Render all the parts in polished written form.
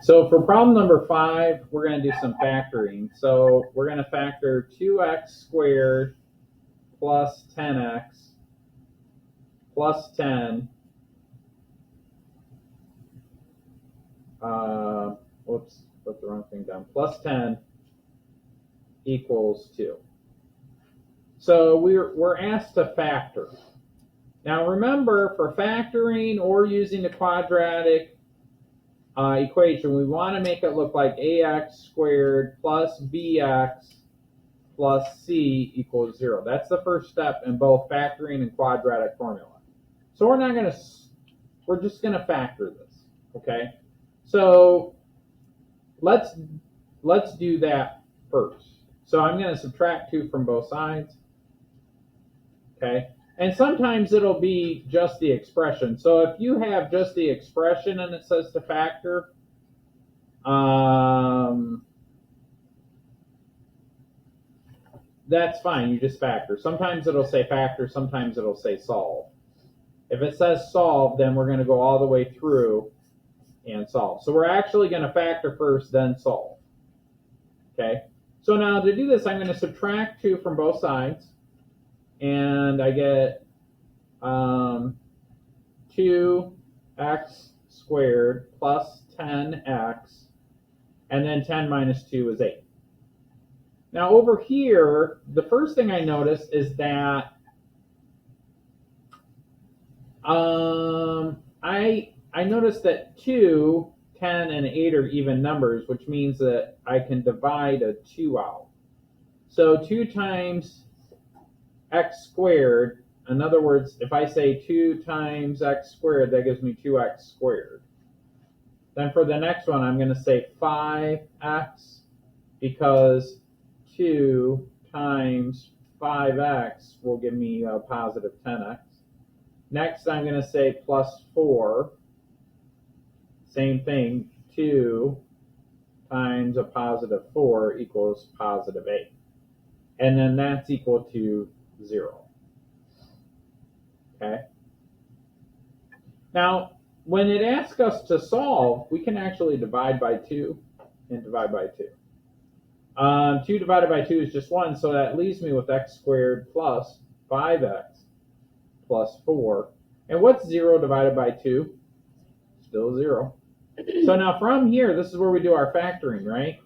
So for problem number 5, we're going to do some factoring. So we're going to factor 2x squared plus 10x plus 10. Whoops, put the wrong thing down. Plus 10 equals 2. So we're asked to factor. Now remember, for factoring or using the quadratic equation, we want to make it look like ax squared plus bx plus c equals 0. That's the first step in both factoring and quadratic formula. So we're just going to factor this, okay? So let's do that first. So I'm going to subtract 2 from both sides, okay? And sometimes it'll be just the expression. So if you have just the expression and it says to factor, that's fine. You just factor. Sometimes it'll say factor, sometimes it'll say solve. If it says solve, then we're going to go all the way through and solve. So we're actually going to factor first, then solve. Okay? So now to do this, I'm going to subtract 2 from both sides. And I get 2x squared plus 10x. And then 10 minus 2 is 8. Now over here, the first thing I notice is that I noticed that 2, 10, and 8 are even numbers, which means that I can divide a 2 out. So 2 times x squared, in other words, if I say 2 times x squared, that gives me 2x squared. Then for the next one, I'm going to say 5x, because 2 times 5x will give me a positive 10x. Next, I'm going to say plus 4. Same thing, 2 times a positive 4 equals positive 8. And then that's equal to 0. Okay? Now, when it asks us to solve, we can actually divide by 2 and divide by 2. 2 divided by 2 is just 1, so that leaves me with x squared plus 5x plus 4. And what's 0 divided by 2? Still 0. So now from here, this is where we do our factoring, right?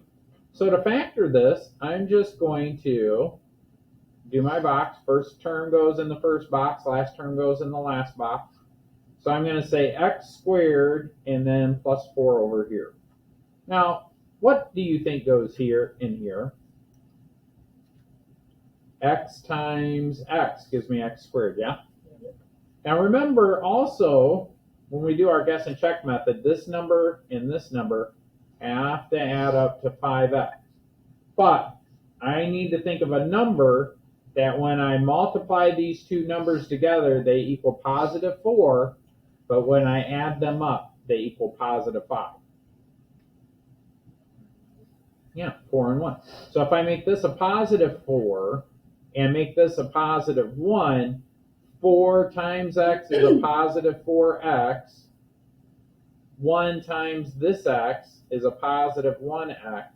So to factor this, I'm just going to do my box. First term goes in the first box, last term goes in the last box. So I'm going to say x squared and then plus 4 over here. Now, what do you think goes here in here? X times x gives me x squared, yeah? Now remember also, when we do our guess and check method, this number and this number have to add up to 5x. But I need to think of a number that when I multiply these two numbers together, they equal positive 4, but when I add them up, they equal positive 5. Yeah, 4 and 1. So if I make this a positive 4 and make this a positive 1, 4 times x is a positive 4x. 1 times this x is a positive 1x.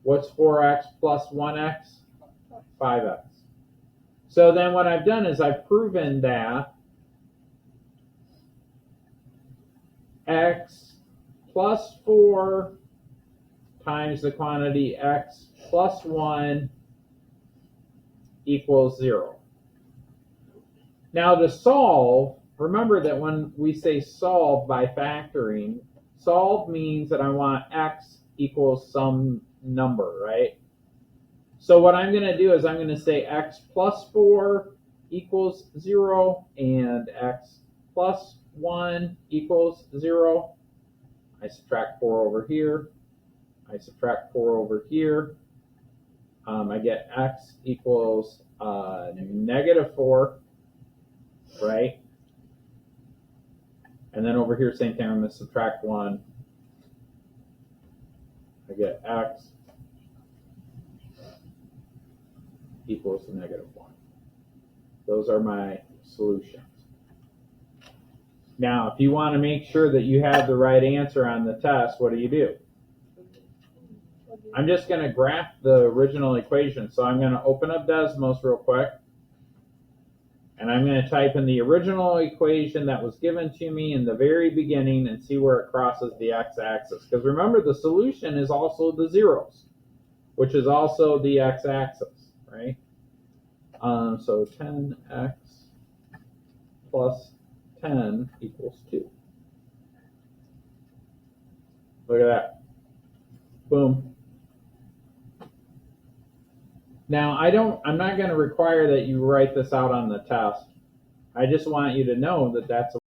What's 4x plus 1x? 5x. So then what I've done is I've proven that x plus 4 times the quantity x plus 1 equals 0. Now to solve, remember that when we say solve by factoring, solve means that I want x equals some number, right? So what I'm going to do is I'm going to say x plus 4 equals 0 and x plus 1 equals 0. I subtract 4 over here. I subtract 4 over here. I get x equals negative 4, right? And then over here, same thing, I'm going to subtract 1. I get x equals to negative 1. Those are my solutions. Now, if you want to make sure that you have the right answer on the test, what do? I'm just going to graph the original equation. So I'm going to open up Desmos real quick. And I'm going to type in the original equation that was given to me in the very beginning and see where it crosses the x-axis. Because remember, the solution is also the zeros, which is also the x-axis, right? So 10x plus 10 equals 2. Look at that. Boom. Now, I'm not going to require that you write this out on the test. I just want you to know that that's